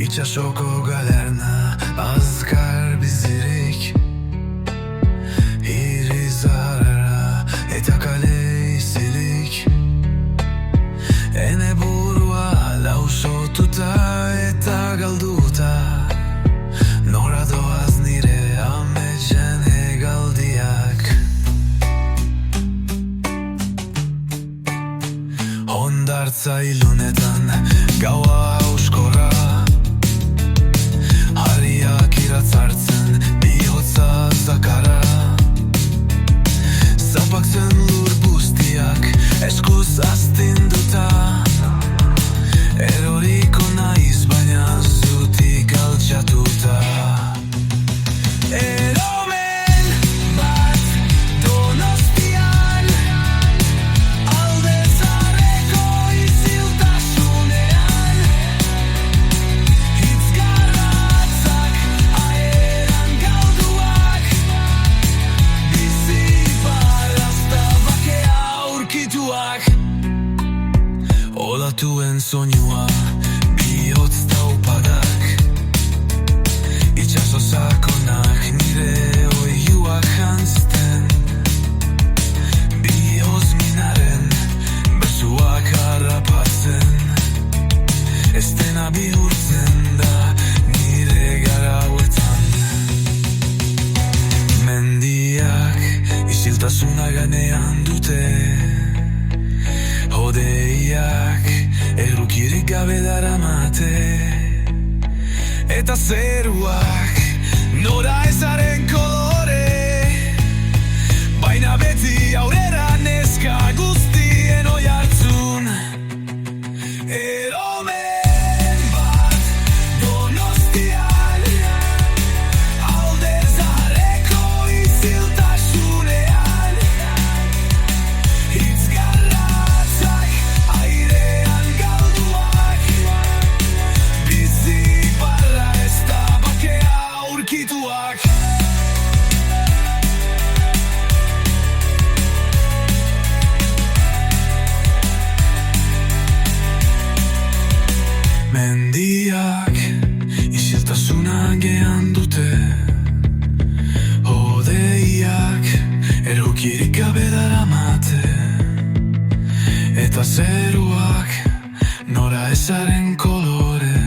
Itsasoko galerna azkar bizirik Hiri zarara eta kale izilik Ene burua lausotuta eta galduta Nora doaz nire ametsen hegaldiak Hondartza ilunetan gaua hauskorra Hariak iratzartzen bihotza zakara Zapakzen lur guztiak eskuz astinduta Eroriko naiz baina zutik altxatuta Eromen bat Donostian Alde zarreko iziltasunean Hitz garratzak aeran galduak Bizi balazta bakea aurkituak Olatuen soinua bihotz taupadak Itxaso sakonak nire oiuak jantzten Bioz minaren besuak harrapatzen Estena bihurtzen da nire garauetan Mendiak isiltasuna ganean dute Hodeiak errukirik gabe daramate Eta zeruak nora ezaren kolore Baina beti aurrera neska guztien oihartzun Eromen bat Donostian Alde zarreko iziltasunean Hitz garratzak airean galduak Bizi barra ez da bakea aurkituak Mendiak isiltasuna gean dute Hodeiak errukirik gabe daramate Eta zeruak nora ezaren kolore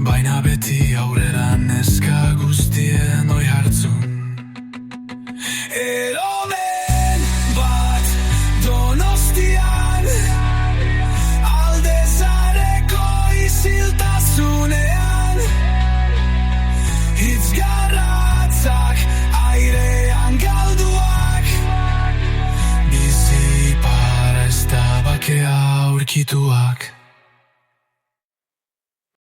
Baina beti aurrera neska guztien oihartzun Eromen bat Donostian Alde zareko iziltasunean Hitz garratzak airean galduak Bizi para ez da bakea aurkituak